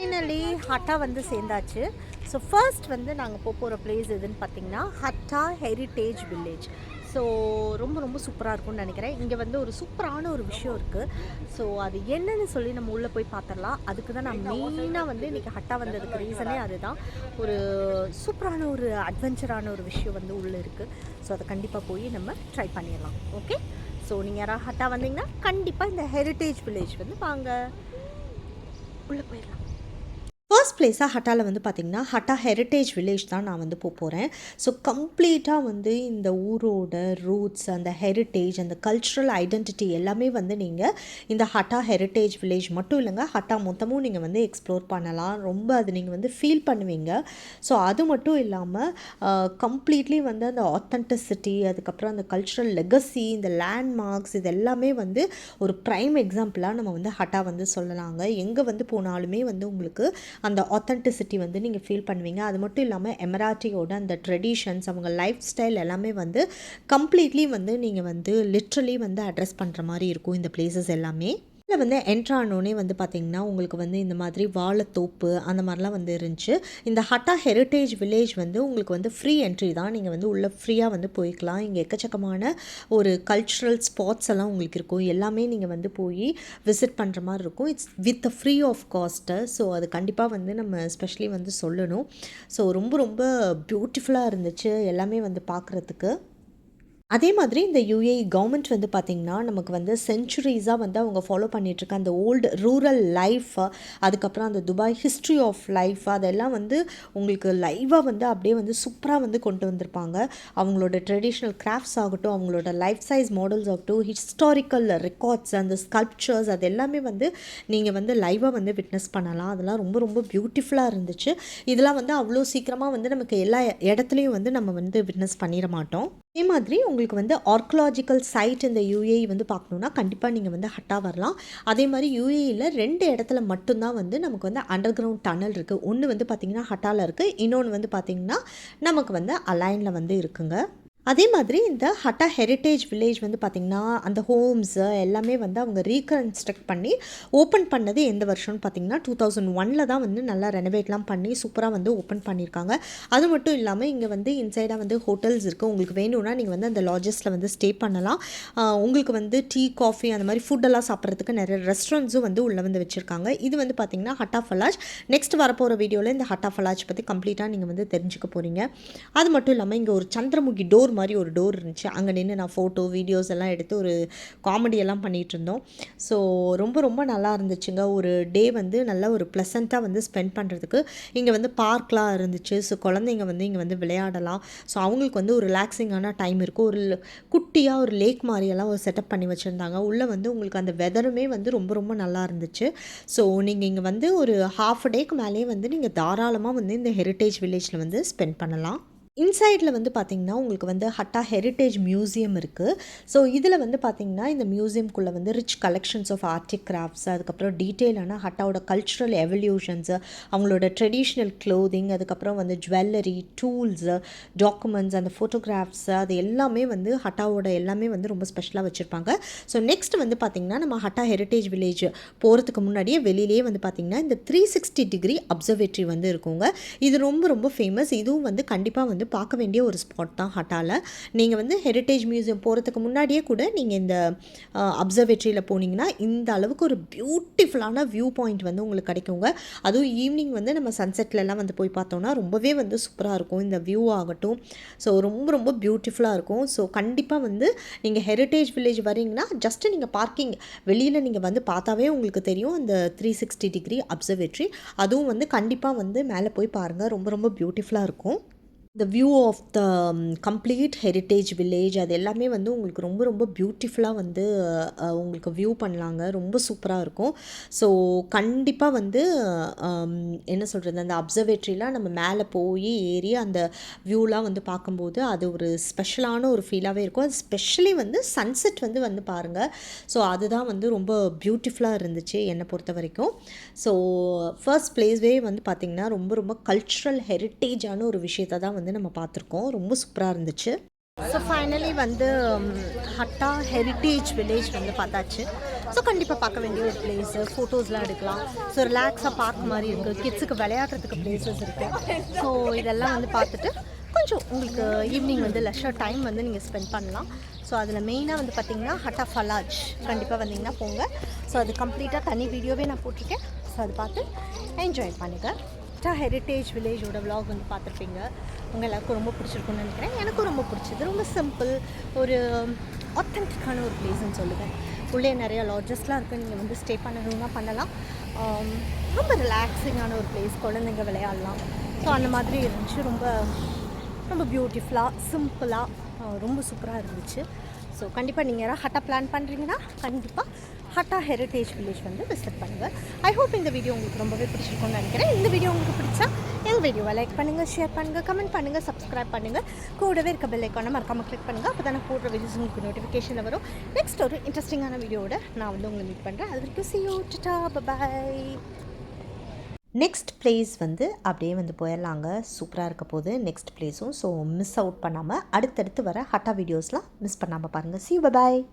Finally Hatta வந்து சேர்ந்தாச்சு. So first வந்து நாங்கள் போகிற பிளேஸ் எதுன்னு பார்த்தீங்கன்னா ஹட்டா ஹெரிட்டேஜ் வில்லேஜ். ஸோ ரொம்ப ரொம்ப சூப்பராக இருக்கும்னு நினைக்கிறேன். இங்கே வந்து ஒரு சூப்பரான ஒரு விஷயம் இருக்குது. ஸோ அது என்னன்னு சொல்லி நம்ம உள்ளே போய் பார்த்துடலாம். அதுக்கு தான் நான் மெயினாக வந்து இன்றைக்கி ஹட்டா வந்ததுக்கு ரீசனே அதுதான். ஒரு சூப்பரான ஒரு அட்வென்ச்சரான ஒரு விஷயம் வந்து உள்ளே இருக்குது. ஸோ அதை கண்டிப்பாக போய் நம்ம ட்ரை பண்ணிடலாம். ஓகே, ஸோ நீங்கள் யாராவது ஹட்டா வந்தீங்கன்னா கண்டிப்பாக இந்த ஹெரிட்டேஜ் வில்லேஜ் வந்து வாங்க, உள்ளே போயிடலாம். ஃபர்ஸ்ட் பிளேஸாக ஹட்டாவில் வந்து பார்த்திங்கன்னா ஹட்டா ஹெரிட்டேஜ் வில்லேஜ் தான் நான் வந்து போகிறேன். ஸோ கம்ப்ளீட்டாக வந்து இந்த ஊரோட ரூட்ஸ், அந்த ஹெரிட்டேஜ், அந்த கல்ச்சுரல் ஐடென்டிட்டி எல்லாமே வந்து நீங்கள் இந்த ஹட்டா ஹெரிட்டேஜ் வில்லேஜ் மட்டும் இல்லைங்க, ஹட்டா மொத்தமும் நீங்கள் வந்து எக்ஸ்ப்ளோர் பண்ணலாம். ரொம்ப அது நீங்கள் வந்து ஃபீல் பண்ணுவீங்க. ஸோ அது மட்டும் இல்லாமல் கம்ப்ளீட்லி வந்து அந்த ஆத்தென்டிசிட்டி, அதுக்கப்புறம் அந்த கல்ச்சுரல் லெகசி, இந்த லேண்ட்மார்க்ஸ், இது எல்லாமே வந்து ஒரு ப்ரைம் எக்ஸாம்பிளாக நம்ம வந்து ஹட்டா வந்து சொல்லலாங்க. எங்கே வந்து போனாலுமே வந்து உங்களுக்கு அந்த ஆத்தென்டிசிட்டி வந்து நீங்கள் ஃபீல் பண்ணுவீங்க. அது மட்டும் இல்லாமல் எமராட்டியோட அந்த ட்ரெடிஷன்ஸ், அவங்க லைஃப் ஸ்டைல் எல்லாமே வந்து கம்ப்ளீட்லி வந்து நீங்கள் வந்து லிட்ரலி வந்து அட்ரஸ் பண்ணுற மாதிரி இருக்கும் இந்த பிளேசஸ் எல்லாமே. இதில் வந்து என்ட்ரானோடனே வந்து பார்த்திங்கன்னா உங்களுக்கு வந்து இந்த மாதிரி வாழைத்தோப்பு அந்த மாதிரிலாம் வந்து இருந்துச்சு. இந்த ஹட்டா ஹெரிட்டேஜ் வில்லேஜ் வந்து உங்களுக்கு வந்து ஃப்ரீ என்ட்ரி தான். நீங்கள் வந்து உள்ளே ஃப்ரீயாக வந்து போய்க்கலாம். இங்கே எக்கச்சக்கமான ஒரு கல்ச்சுரல் ஸ்பாட்ஸ் எல்லாம் உங்களுக்கு இருக்கும். எல்லாமே நீங்கள் வந்து போய் விசிட் பண்ணுற மாதிரி இருக்கும். It's with free of cost. So அது கண்டிப்பாக வந்து நம்ம ஸ்பெஷலி வந்து சொல்லணும். ஸோ ரொம்ப ரொம்ப பியூட்டிஃபுல்லாக இருந்துச்சு எல்லாமே வந்து பார்க்குறதுக்கு. அதே மாதிரி இந்த யுஏஇ கவர்மெண்ட் வந்து பார்த்திங்கன்னா நமக்கு வந்து சென்ச்சுரிஸாக வந்து அவங்க ஃபாலோ பண்ணிகிட்ருக்க அந்த ஓல்டு ரூரல் லைஃப், அதுக்கப்புறம் அந்த துபாய் ஹிஸ்ட்ரி ஆஃப் லைஃப், அதெல்லாம் வந்து உங்களுக்கு லைவாக வந்து அப்படியே வந்து சூப்பராக வந்து கொண்டு வந்திருப்பாங்க. அவங்களோட ட்ரெடிஷ்னல் கிராஃப்ட்ஸ் ஆகட்டும், அவங்களோட லைஃப் சைஸ் மாடல்ஸ் ஆகட்டும், ஹிஸ்டாரிக்கல் ரெக்கார்ட்ஸ், அந்த ஸ்கல்ப்சர்ஸ், அது எல்லாமே வந்து நீங்கள் வந்து லைவாக வந்து விட்னஸ் பண்ணலாம். அதெல்லாம் ரொம்ப ரொம்ப பியூட்டிஃபுல்லாக இருந்துச்சு. இதெல்லாம் வந்து அவ்வளோ சீக்கிரமாக வந்து நமக்கு எல்லா இடத்துலையும் வந்து நம்ம வந்து விட்னஸ் பண்ணிட மாட்டோம். அதே மாதிரி உங்களுக்கு வந்து ஆர்கியலாஜிக்கல் சைட் இந்த யுஏஇ வந்து பார்க்கணுன்னா கண்டிப்பாக நீங்கள் வந்து ஹட்டா வரலாம். அதே மாதிரி யுஏஇயில் 2 இடத்துல மட்டும்தான் வந்து நமக்கு வந்து அண்டர் கிரவுண்ட் டனல் இருக்குது. ஒன்று வந்து பார்த்திங்கன்னா ஹட்டாவில் இருக்குது, இன்னொன்று வந்து பார்த்திங்கன்னா நமக்கு வந்து அலைனில் வந்து இருக்குங்க. அதே மாதிரி இந்த ஹட்டா ஹெரிட்டேஜ் வில்லேஜ் வந்து பார்த்திங்கன்னா அந்த ஹோம்ஸு எல்லாமே வந்து அவங்க ரீகன்ஸ்ட்ரக்ட் பண்ணி ஓப்பன் பண்ணது எந்த வருஷம்னு பார்த்திங்கன்னா 2001 தான் வந்து நல்லா ரெனோவேட்லாம் பண்ணி சூப்பராக வந்து ஓப்பன் பண்ணியிருக்காங்க. அது மட்டும் இல்லாமல் இங்கே வந்து இன்சைடாக வந்து ஹோட்டல்ஸ் இருக்குது. உங்களுக்கு வேணும்னா நீங்கள் வந்து அந்த லாட்ஜஸில் வந்து ஸ்டே பண்ணலாம். உங்களுக்கு வந்து டீ, காஃபி அந்த மாதிரி ஃபுட்டெல்லாம் சாப்பிட்றதுக்கு நிறைய ரெஸ்டாரண்ட்ஸும் வந்து உள்ளே வந்து வச்சுருக்காங்க. இது வந்து பார்த்திங்கன்னா ஹட்டா ஃபலாஜ். நெக்ஸ்ட் வரப்போகிற வீடியோவில் இந்த ஹட்டா ஃபலாஜ் பற்றி கம்ப்ளீட்டாக நீங்கள் வந்து தெரிஞ்சுக்க போகிறீங்க. அது மட்டும் இல்லாமல் இங்கே ஒரு சந்திரமுகி டோர் மாதிரி ஒரு டோர் இருந்துச்சு. அங்கே நின்று நான் ஃபோட்டோ வீடியோஸ் எல்லாம் எடுத்து ஒரு காமெடியெல்லாம் பண்ணிகிட்டு இருந்தோம். ஸோ ரொம்ப ரொம்ப நல்லா இருந்துச்சுங்க. ஒரு டே வந்து நல்லா ஒரு ப்ளசண்ட்டாக வந்து ஸ்பெண்ட் பண்ணுறதுக்கு இங்கே வந்து பார்க்லாம் இருந்துச்சு. ஸோ குழந்தைங்க வந்து இங்கே வந்து விளையாடலாம். ஸோ அவங்களுக்கு வந்து ஒரு ரிலாக்ஸிங்கான டைம் இருக்கும். ஒரு குட்டியாக ஒரு லேக் மாதிரியெல்லாம் ஒரு செட்டப் பண்ணி வச்சுருந்தாங்க. உள்ளே வந்து உங்களுக்கு அந்த வெதருமே வந்து ரொம்ப ரொம்ப நல்லா இருந்துச்சு. ஸோ நீங்கள் இங்கே வந்து ஒரு ஹாஃப் டேக்கு மேலேயே வந்து நீங்கள் தாராளமாக வந்து இந்த ஹெரிட்டேஜ் வில்லேஜில் வந்து ஸ்பெண்ட் பண்ணலாம். இன்சைடில் வந்து பார்த்திங்கன்னா உங்களுக்கு வந்து ஹட்டா ஹெரிட்டேஜ் மியூசியம் இருக்குது. ஸோ இதில் வந்து பார்த்திங்கன்னா இந்த மியூசியம்குள்ளே வந்து rich collections of artic crafts, அதுக்கப்புறம் டீட்டெயிலான ஹட்டாவோட கல்ச்சுரல் எவல்யூஷன்ஸு, அவங்களோட ட்ரெடிஷ்னல் க்ளோதிங், அதுக்கப்புறம் வந்து ஜுவல்லரி, டூல்ஸு, டாக்குமெண்ட்ஸ், அந்த ஃபோட்டோகிராஃப்ஸு, அது எல்லாமே வந்து ஹட்டாவோட எல்லாமே வந்து ரொம்ப ஸ்பெஷலாக வச்சுருப்பாங்க. ஸோ நெக்ஸ்ட் வந்து பார்த்திங்கன்னா நம்ம ஹட்டா ஹெரிட்டேஜ் வில்லேஜ் போகிறதுக்கு முன்னாடியே வெளியிலேயே வந்து பார்த்திங்கன்னா இந்த 360 டிகிரி அப்சர்வேட்டரி வந்து இருக்குங்க. இது ரொம்ப ரொம்ப ஃபேமஸ். இதுவும் வந்து கண்டிப்பாக வந்து பார்க்க வேண்டிய ஒரு ஸ்பாட் தான் ஹட்டாவில். நீங்கள் வந்து ஹெரிட்டேஜ் மியூசியம் போகிறதுக்கு முன்னாடியே கூட நீங்கள் இந்த அப்சர்வேட்டரியில் போனீங்கன்னா இந்த அளவுக்கு ஒரு பியூட்டிஃபுல்லான வியூ பாயிண்ட் வந்து உங்களுக்கு கிடைக்குங்க. அதுவும் ஈவினிங் வந்து நம்ம சன்செட்லலாம் வந்து போய் பார்த்தோம்னா ரொம்பவே வந்து சூப்பராக இருக்கும் இந்த வியூ ஆகட்டும். ஸோ ரொம்ப ரொம்ப பியூட்டிஃபுல்லாக இருக்கும். ஸோ கண்டிப்பாக வந்து நீங்கள் ஹெரிட்டேஜ் வில்லேஜ் வரீங்கன்னா ஜஸ்ட்டு நீங்கள் பார்க்கிங் வெளியில் நீங்கள் வந்து பார்த்தாவே உங்களுக்கு தெரியும் அந்த 360 டிகிரி அப்சர்வேட்டரி. அதுவும் வந்து கண்டிப்பாக வந்து மேலே போய் பாருங்கள், ரொம்ப ரொம்ப பியூட்டிஃபுல்லாக இருக்கும். The view of the complete heritage village அது எல்லாமே வந்து உங்களுக்கு ரொம்ப ரொம்ப பியூட்டிஃபுல்லாக வந்து உங்களுக்கு வியூ பண்ணலாங்க. ரொம்ப சூப்பராக இருக்கும். ஸோ கண்டிப்பாக வந்து என்ன சொல்கிறது, அந்த அப்சர்வேட்டரியில் நம்ம மேலே போய் ஏறி அந்த வியூலாம் வந்து பார்க்கும்போது அது ஒரு ஸ்பெஷலான ஒரு ஃபீலாகவே இருக்கும். அது ஸ்பெஷலி வந்து சன்செட் வந்து வந்து பாருங்கள். ஸோ அதுதான் வந்து ரொம்ப பியூட்டிஃபுல்லாக இருந்துச்சு என்னை பொறுத்த வரைக்கும். ஸோ ஃபர்ஸ்ட் பிளேஸ்வே வந்து பார்த்திங்கன்னா ரொம்ப ரொம்ப கல்ச்சுரல் ஹெரிட்டேஜான ஒரு விஷயத்தை தான் வந்து நம்ம பார்த்துருக்கோம். ரொம்ப சூப்பராக இருந்துச்சு. ஸோ ஃபைனலி வந்து ஹட்டா ஹெரிட்டேஜ் வில்லேஜ் வந்து பார்த்தாச்சு. ஸோ கண்டிப்பாக பார்க்க வேண்டிய ஒரு பிளேஸு, ஃபோட்டோஸ்லாம் எடுக்கலாம். ஸோ ரிலாக்ஸாக பார்க்க மாதிரி இருக்குது, கிட்ஸுக்கு விளையாடுறதுக்கு பிளேசஸ் இருக்குது. ஸோ இதெல்லாம் வந்து பார்த்துட்டு கொஞ்சம் உங்களுக்கு ஈவினிங் வந்து லெஷர் டைம் வந்து நீங்கள் ஸ்பெண்ட் பண்ணலாம். ஸோ அதில் மெயினாக வந்து பார்த்திங்கன்னா ஹட்டா ஃபலாஜ் கண்டிப்பாக வந்தீங்கன்னா போங்க. ஸோ அது கம்ப்ளீட்டாக தனி வீடியோவே நான் போட்டிருக்கேன். ஸோ அதை பார்த்து என்ஜாய் பண்ணுங்கள். ஹட்டா ஹெரிட்டேஜ் வில்லேஜோட விலாக் வந்து பார்த்துருப்பீங்க. உங்கள் எல்லாருக்கும் ரொம்ப பிடிச்சிருக்குன்னு நினைக்கிறேன். எனக்கும் ரொம்ப பிடிச்சது. ரொம்ப சிம்பிள், ஒரு ஆத்தென்டிக்கான ஒரு பிளேஸ்ன்னு சொல்லுவேன். உள்ளே நிறையா லாட்ஜஸ்லாம் இருக்குது, நீங்கள் வந்து ஸ்டே பண்ணணுன்னா பண்ணலாம். ரொம்ப ரிலாக்ஸிங்கான ஒரு பிளேஸ், குழந்தைங்க விளையாடலாம். ஸோ அந்த மாதிரி இருந்துச்சு. ரொம்ப ரொம்ப பியூட்டிஃபுல்லாக, சிம்பிளாக, ரொம்ப சூப்பராக இருந்துச்சு. ஸோ கண்டிப்பாக நீங்கள் யாராவது ஹட்டா பிளான் பண்ணுறீங்கன்னா கண்டிப்பாக ஹட்டா ஹெரிட்டேஜ் வில்லேஜ் வந்து விசிட் பண்ணுங்கள். ஐ ஹோப் இந்த வீடியோ உங்களுக்கு ரொம்பவே பிடிச்சிருக்கும்னு நினைக்கிறேன். இந்த வீடியோ உங்களுக்கு பிடிச்சா எங்கள் வீடியோவை லைக் பண்ணுங்கள், ஷேர் பண்ணுங்கள், கமெண்ட் பண்ணுங்கள், சப்ஸ்கிரைப் பண்ணுங்கள். கூடவே இருக்க பெல் ஐக்கானை மறக்காமல் கிளிக் பண்ணுங்கள். அப்போ தான் நான் போடுற வீடியோஸ் உங்களுக்கு நோட்டிஃபிகேஷனில் வரும். நெக்ஸ்ட் ஒரு இன்ட்ரெஸ்டிங்கான வீடியோவோட நான் வந்து உங்களை மீட் பண்ணுறேன். அது வரைக்கும் see you, tata, bye. Next place வந்து அப்படியே வந்து போயிடலாங்க. சூப்பராக இருக்க போது நெக்ஸ்ட் பிளேஸும். ஸோ மிஸ் அவுட் பண்ணாமல் அடுத்தடுத்து வர ஹட்டா வீடியோஸ்லாம் மிஸ் பண்ணாமல் பாருங்கள். see you, bye.